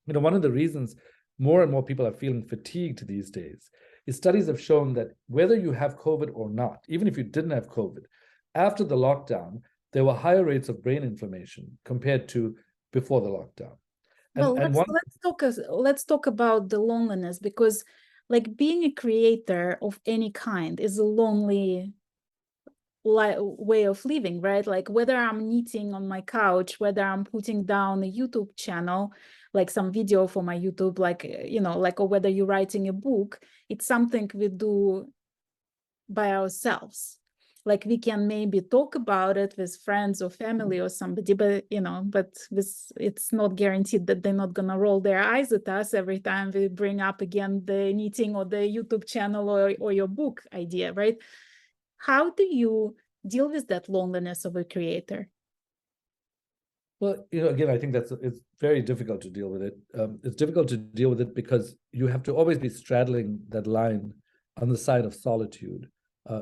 one of the reasons more and more people are feeling fatigued these days is studies have shown that whether you have COVID or not, even if you didn't have COVID, after the lockdown, there were higher rates of brain inflammation compared to before the lockdown. Let's talk about the loneliness, because like being a creator of any kind is a lonely way of living, right? Like whether I'm knitting on my couch, whether I'm putting down a YouTube channel, like some video for my YouTube, or whether you're writing a book, it's something we do by ourselves. Like we can maybe talk about it with friends or family or somebody, but it's not guaranteed that they're not gonna roll their eyes at us every time we bring up again the knitting or the YouTube channel or your book idea, right? How do you deal with that loneliness of a creator? Well, again, I think it's very difficult to deal with it. It's difficult to deal with it because you have to always be straddling that line on the side of solitude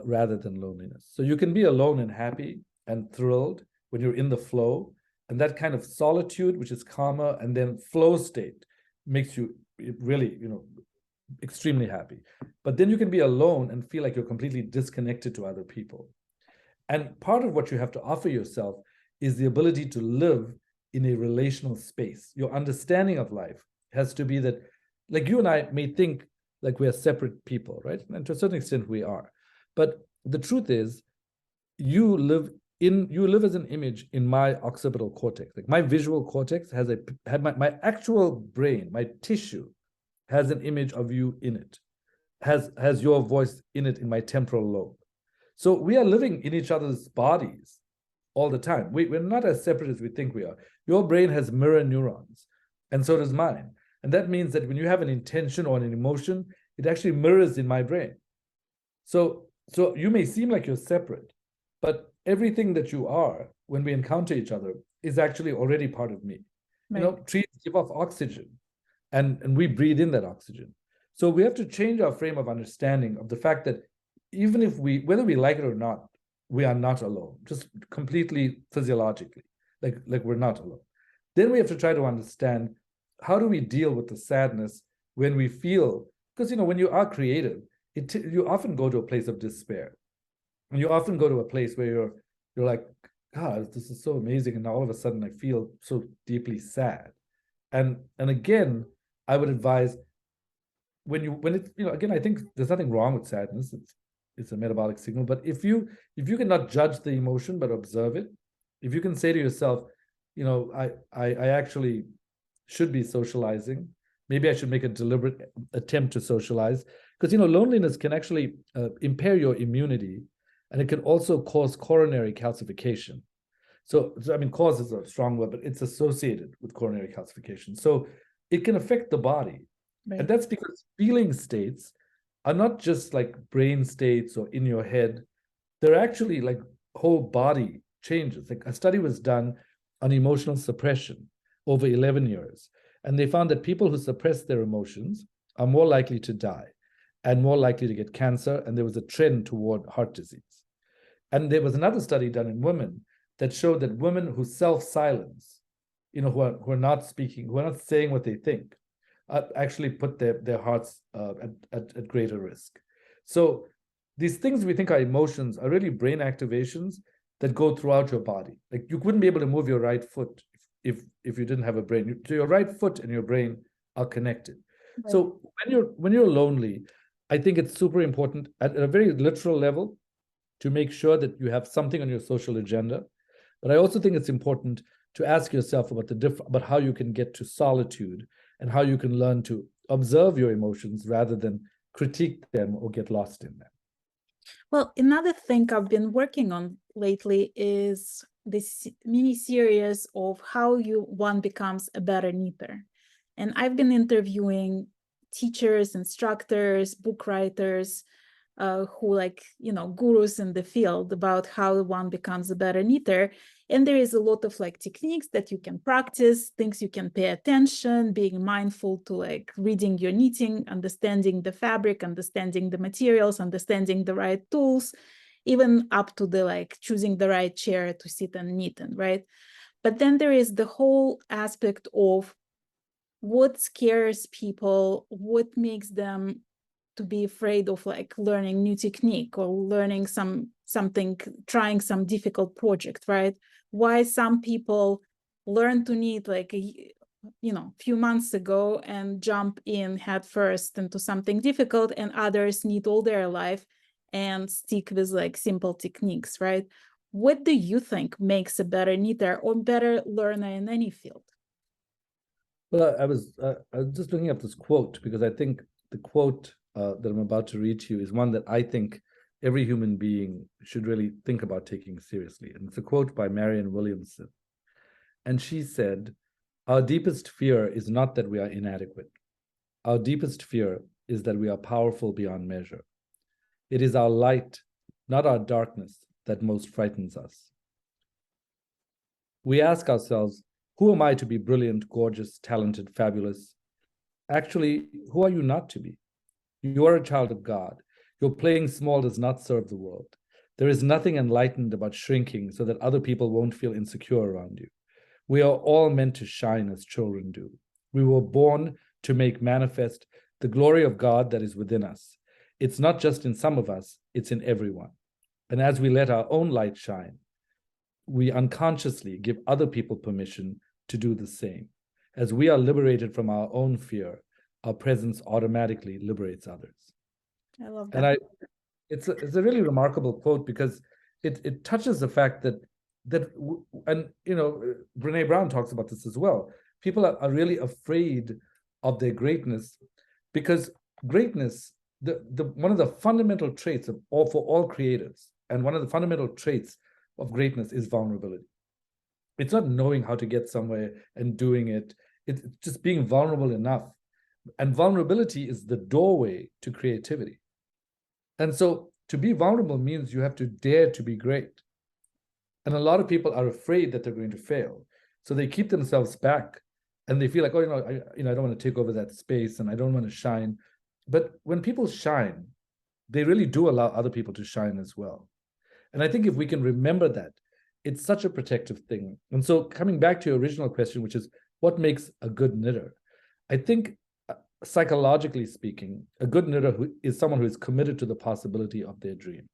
rather than loneliness. So you can be alone and happy and thrilled when you're in the flow, and that kind of solitude, which is calmer, and then flow state makes you really, extremely happy. But then you can be alone and feel like you're completely disconnected to other people. And part of what you have to offer yourself is the ability to live in a relational space. Your understanding of life has to be that, like, you and I may think like we are separate people, right? And to a certain extent we are. But the truth is, you live as an image in my occipital cortex. Like, my visual cortex has my actual brain, my tissue has an image of you in it, has your voice in it in my temporal lobe. So we are living in each other's bodies all the time. We're not as separate as we think we are. Your brain has mirror neurons, and so does mine. And that means that when you have an intention or an emotion, it actually mirrors in my brain. So you may seem like you're separate, but everything that you are when we encounter each other is actually already part of me. Right. Trees give off oxygen, and we breathe in that oxygen. So we have to change our frame of understanding of the fact that even if whether we like it or not, we are not alone, just completely physiologically, like we're not alone. Then we have to try to understand, how do we deal with the sadness when we feel, because when you are creative, you often go to a place of despair, and you often go to a place where you're like, God, this is so amazing, and now all of a sudden I feel so deeply sad. And again, I would advise, when it's, again, I think there's nothing wrong with sadness. It's a metabolic signal. But if you cannot judge the emotion but observe it, if you can say to yourself, I actually should be socializing. Maybe I should make a deliberate attempt to socialize, because loneliness can actually impair your immunity, and it can also cause coronary calcification. So I mean, cause is a strong word, but it's associated with coronary calcification. So it can affect the body. Right. And that's because feeling states are not just like brain states or in your head. They're actually like whole body changes. Like, a study was done on emotional suppression over 11 years. And they found that people who suppress their emotions are more likely to die and more likely to get cancer. And there was a trend toward heart disease. And there was another study done in women that showed that women who self-silence, who are not speaking, who are not saying what they think, actually put their hearts at greater risk. So these things we think are emotions are really brain activations that go throughout your body. Like, you wouldn't be able to move your right foot if you didn't have a brain. So your right foot and your brain are connected. Right. So when you're lonely, I think it's super important at a very literal level to make sure that you have something on your social agenda. But I also think it's important to ask yourself about how you can get to solitude, and how you can learn to observe your emotions rather than critique them or get lost in them. Well, another thing I've been working on lately is this mini series of how one becomes a better knitter. And I've been interviewing teachers, instructors, book writers, who gurus in the field about how one becomes a better knitter. And there is a lot of techniques that you can practice, things you can pay attention, being mindful to reading your knitting, understanding the fabric, understanding the materials, understanding the right tools, even up to the choosing the right chair to sit and knit in, right? But then there is the whole aspect of what scares people, what makes them to be afraid of learning new technique or learning something, trying some difficult project, right? Why some people learn to knit few months ago and jump in head first into something difficult, and others knit all their life and stick with simple techniques, right? What do you think makes a better knitter or better learner in any field? Well, I was just looking up this quote, because I think the quote that I'm about to read to you is one that I think every human being should really think about taking seriously. And it's a quote by Marianne Williamson. And she said, "Our deepest fear is not that we are inadequate. Our deepest fear is that we are powerful beyond measure. It is our light not our darkness, that most frightens us. We ask ourselves, who am I to be brilliant, gorgeous, talented, fabulous? Actually, who are you not to be? You are a child of God. Your playing small does not serve the world. There is nothing enlightened about shrinking so that other people won't feel insecure around you. We are all meant to shine as children do. We were born to make manifest the glory of God that is within us. It's not just in some of us, it's in everyone. And as we let our own light shine, we unconsciously give other people permission to do the same. As we are liberated from our own fear, our presence automatically liberates others. I love And that. it's a really remarkable quote because it touches the fact that and Brene Brown talks about this as well. People are really afraid of their greatness because greatness, the one of the fundamental traits for all creatives, and one of the fundamental traits of greatness is vulnerability. It's not knowing how to get somewhere and doing it. It's just being vulnerable enough. And vulnerability is the doorway to creativity. And so to be vulnerable means you have to dare to be great. And a lot of people are afraid that they're going to fail. So they keep themselves back and they feel like, oh, I don't want to take over that space and I don't want to shine. But when people shine, they really do allow other people to shine as well. And I think if we can remember that, it's such a protective thing. And so coming back to your original question, which is what makes a good knitter? I think psychologically speaking, a good knitter is someone who is committed to the possibility of their dream.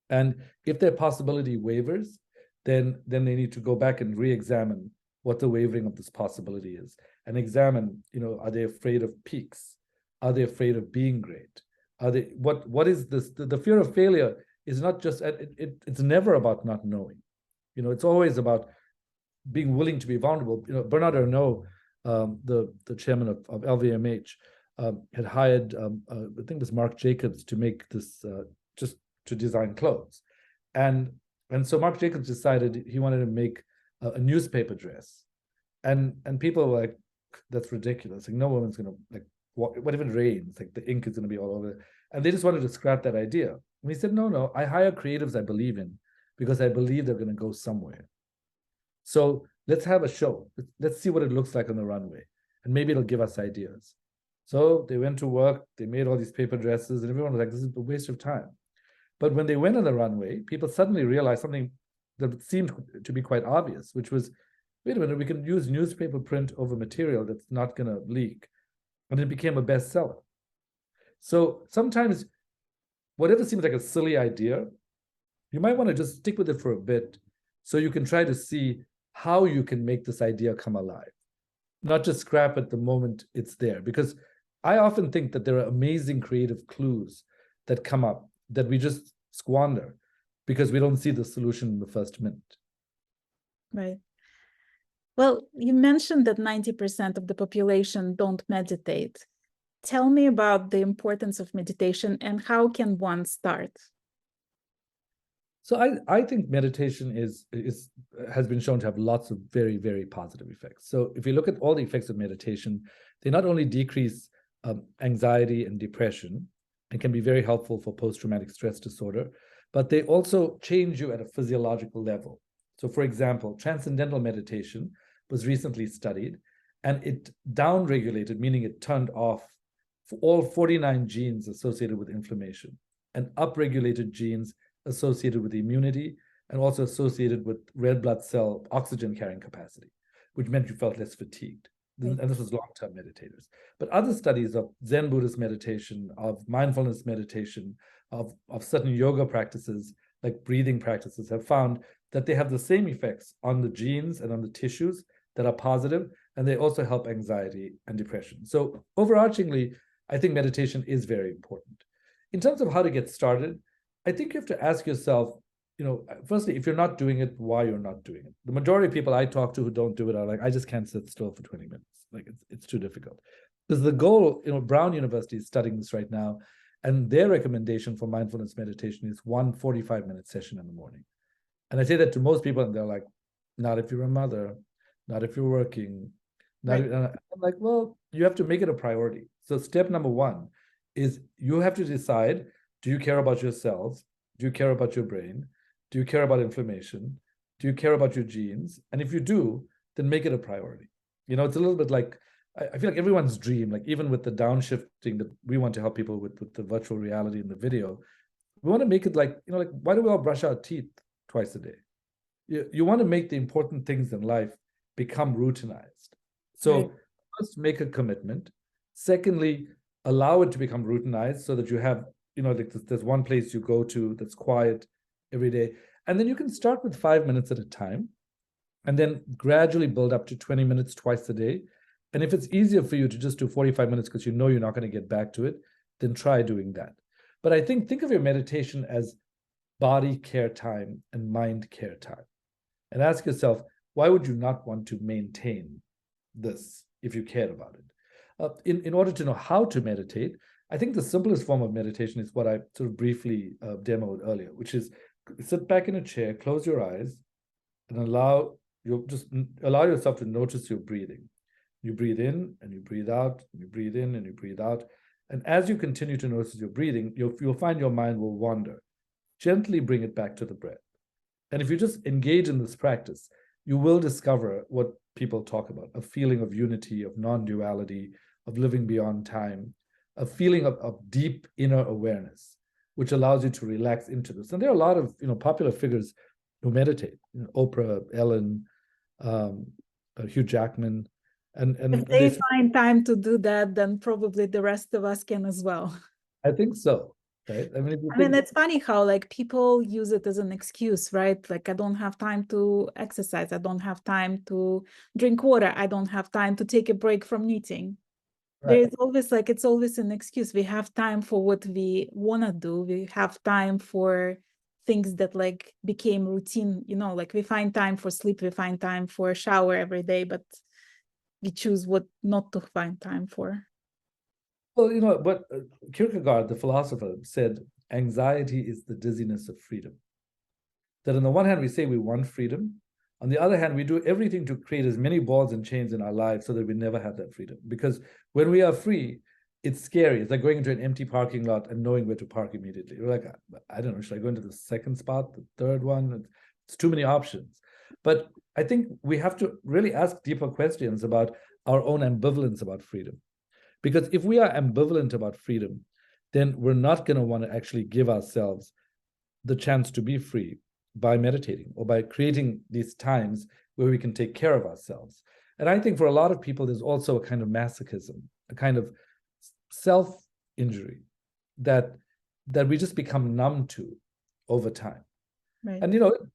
And if their possibility wavers, then they need to go back and re-examine what the wavering of this possibility is and examine, are they afraid of peaks? Are they afraid of being great? Are they, what is this? The fear of failure is not just, it's never about not knowing. It's always about being willing to be vulnerable. Bernard Arnault, the chairman of LVMH, had hired, I think it was Marc Jacobs to make this, just to design clothes. And so Marc Jacobs decided he wanted to make a newspaper dress. And people were like, that's ridiculous. Like, no woman's going to, like, what if it rains? Like, the ink is going to be all over it. And they just wanted to scrap that idea. And he said, no, I hire creatives I believe in because I believe they're going to go somewhere. So let's have a show. Let's see what it looks like on the runway. And maybe it'll give us ideas. So they went to work, they made all these paper dresses, and everyone was like, this is a waste of time. But when they went on the runway, people suddenly realized something that seemed to be quite obvious, which was, wait a minute, we can use newspaper print over material that's not going to leak. And it became a bestseller. So sometimes whatever seems like a silly idea, you might want to just stick with it for a bit so you can try to see how you can make this idea come alive, not just scrap it the moment it's there. Because I often think that there are amazing creative clues that come up that we just squander because we don't see the solution in the first minute. Right. Well, you mentioned that 90% of the population don't meditate. Tell me about the importance of meditation and how can one start? So I think meditation has been shown to have lots of very, very positive effects. So if you look at all the effects of meditation, they not only decrease anxiety and depression and can be very helpful for post-traumatic stress disorder, but they also change you at a physiological level. So for example, transcendental meditation was recently studied and it downregulated, meaning it turned off all 49 genes associated with inflammation and upregulated genes associated with immunity and also associated with red blood cell oxygen carrying capacity, which meant you felt less fatigued. And this was long-term meditators. But other studies of Zen Buddhist meditation, of mindfulness meditation, of certain yoga practices, like breathing practices, have found that they have the same effects on the genes and on the tissues that are positive, and they also help anxiety and depression. So overarchingly, I think meditation is very important. In terms of how to get started, I think you have to ask yourself, firstly, if you're not doing it, why you're not doing it. The majority of people I talk to who don't do it are like, I just can't sit still for 20 minutes. Like, it's too difficult. Because the goal, Brown University is studying this right now, and their recommendation for mindfulness meditation is 1 45-minute session in the morning. And I say that to most people, and they're like, not if you're a mother, not if you're working. Right. I'm like, well, you have to make it a priority. So step number one is you have to decide, do you care about yourselves? Do Do you care about your brain? Do you care about inflammation? Do you care about your genes? And if you do, then make it a priority. It's a little bit like, I feel like everyone's dream, like even with the downshifting that we want to help people with the virtual reality and the video, we want to make it like, like, why do we all brush our teeth twice a day? You want to make the important things in life become routinized. So Right. first, make a commitment. Secondly, allow it to become routinized so that you have, like there's one place you go to that's quiet every day. And then you can start with 5 minutes at a time and then gradually build up to 20 minutes twice a day. And if it's easier for you to just do 45 minutes because you're not going to get back to it, then try doing that. But I think of your meditation as body care time and mind care time. And ask yourself, why would you not want to maintain this if you cared about it? In order to know how to meditate, I think the simplest form of meditation is what I sort of briefly demoed earlier, which is sit back in a chair, close your eyes, and allow yourself to notice your breathing. You breathe in and you breathe out, and you breathe in and you breathe out. And as you continue to notice your breathing, you'll find your mind will wander. Gently bring it back to the breath. And if you just engage in this practice, you will discover what people talk about, a feeling of unity, of non-duality, of living beyond time, a feeling of deep inner awareness, which allows you to relax into this. And there are a lot of popular figures who meditate, Oprah, Ellen, Hugh Jackman. And If they find time to do that, then probably the rest of us can as well. I think so. Right. I mean, it's funny how like people use it as an excuse, right? Like, I don't have time to exercise. I don't have time to drink water. I don't have time to take a break from eating. right. There's always like, it's always an excuse. We have time for what we want to do. We have time for things that like became routine, like we find time for sleep. We find time for a shower every day, but we choose what not to find time for. Well, but Kierkegaard, the philosopher, said anxiety is the dizziness of freedom. That on the one hand, we say we want freedom. On the other hand, we do everything to create as many balls and chains in our lives so that we never have that freedom. Because when we are free, it's scary. It's like going into an empty parking lot and knowing where to park immediately. You're like, I don't know, should I go into the second spot, the third one? It's too many options. But I think we have to really ask deeper questions about our own ambivalence about freedom. Because if we are ambivalent about freedom, then we're not going to want to actually give ourselves the chance to be free by meditating or by creating these times where we can take care of ourselves. And I think for a lot of people, there's also a kind of masochism, a kind of self-injury that we just become numb to over time. Right. And,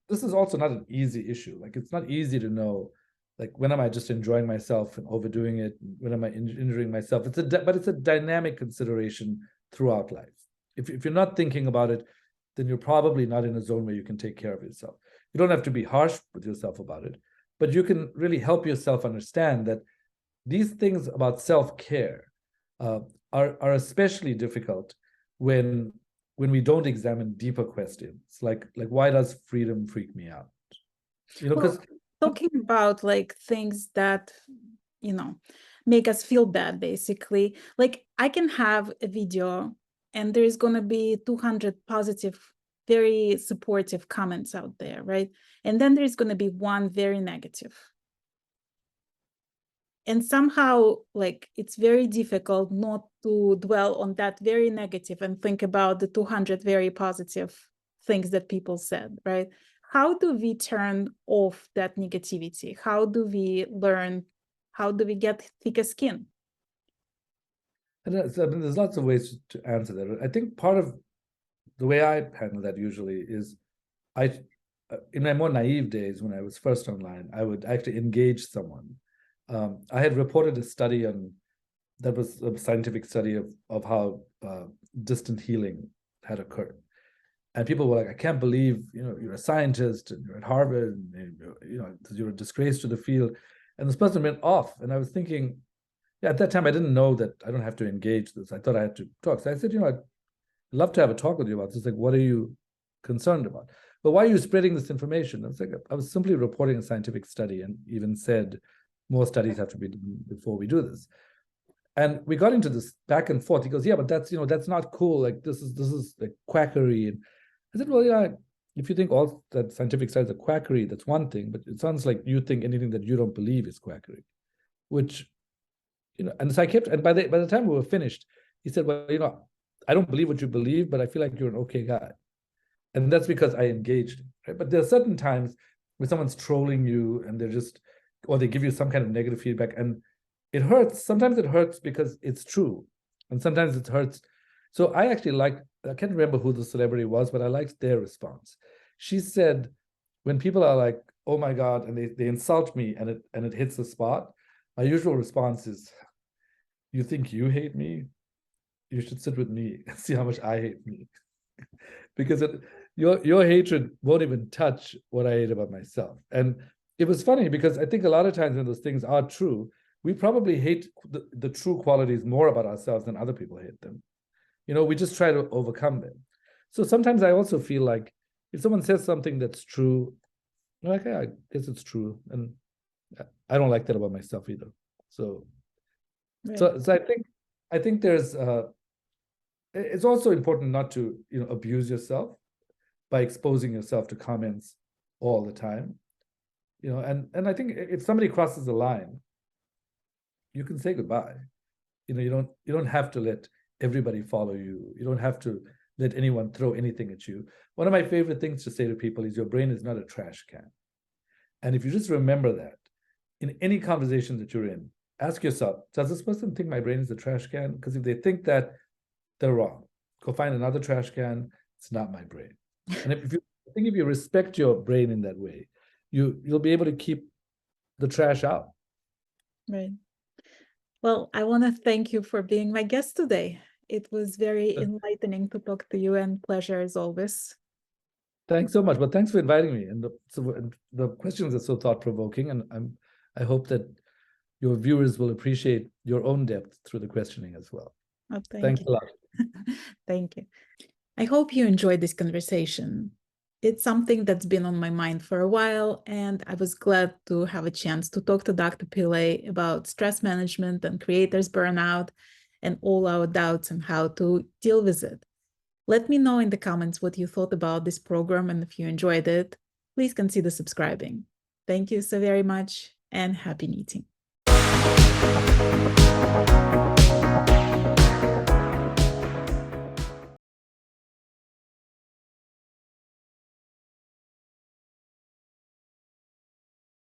this is also not an easy issue. Like, it's not easy to know, like, when am I just enjoying myself and overdoing it? When am I injuring myself? But it's a dynamic consideration throughout life. If you're not thinking about it, then you're probably not in a zone where you can take care of yourself. You don't have to be harsh with yourself about it, but you can really help yourself understand that these things about self-care are especially difficult when we don't examine deeper questions, like why does freedom freak me out? Because talking about like things that make us feel bad, basically, like I can have a video and there's going to be 200 positive, very supportive comments out there, right? And then there's going to be one very negative. And somehow, like, it's very difficult not to dwell on that very negative and think about the 200 very positive things that people said, right? How do we turn off that negativity? How do we learn? How do we get thicker skin? And there's lots of ways to answer that. I think part of the way I handle that usually is in my more naive days when I was first online, I would actually engage someone. I had reported a study that was a scientific study of how distant healing had occurred. And people were like, I can't believe, you're a scientist and you're at Harvard, and you're a disgrace to the field. And this person went off. And I was thinking, yeah, at that time, I didn't know that I don't have to engage this. I thought I had to talk. So I said, I'd love to have a talk with you about this. Like, what are you concerned about? But why are you spreading this information? I was like, I was simply reporting a scientific study, and even said more studies have to be done before we do this. And we got into this back and forth. He goes, yeah, but that's not cool. Like, this is like quackery. I said, well, yeah, if you think all that scientific studies are quackery, that's one thing, but it sounds like you think anything that you don't believe is quackery, which, and so I kept, and by the time we were finished, he said, well, I don't believe what you believe, but I feel like you're an okay guy. And that's because I engaged, right? But there are certain times when someone's trolling you and or they give you some kind of negative feedback, and it hurts. Sometimes it hurts because it's true, and sometimes it hurts. So I can't remember who the celebrity was, but I liked their response. She said, when people are like, oh my God, and they insult me and it hits the spot, my usual response is, you think you hate me? You should sit with me and see how much I hate me. Because your hatred won't even touch what I hate about myself. And it was funny because I think a lot of times when those things are true, we probably hate the true qualities more about ourselves than other people hate them. We just try to overcome them. So sometimes I also feel like if someone says something that's true, I'm like, yeah, I guess it's true. And I don't like that about myself either. So, Right. so I think there's it's also important not to abuse yourself by exposing yourself to comments all the time. And I think if somebody crosses the line, you can say goodbye. You don't have to let everybody follow you. You don't have to let anyone throw anything at you. One of my favorite things to say to people is your brain is not a trash can. And if you just remember that in any conversation that you're in, ask yourself, does this person think my brain is a trash can? Because if they think that, they're wrong. Go find another trash can. It's not my brain. And if you respect your brain in that way, you'll be able to keep the trash out. Right. Well, I want to thank you for being my guest today. It was very enlightening to talk to you, and pleasure as always. Thanks so much. Well, thanks for inviting me. And the questions are so thought-provoking, and I hope that your viewers will appreciate your own depth through the questioning as well. Oh, Thanks a lot. Thank you. I hope you enjoyed this conversation. It's something that's been on my mind for a while, and I was glad to have a chance to talk to Dr. Pillay about stress management and creators burnout and all our doubts on how to deal with it. Let me know in the comments what you thought about this program, and if you enjoyed it, please consider subscribing. Thank you so very much, and happy meeting.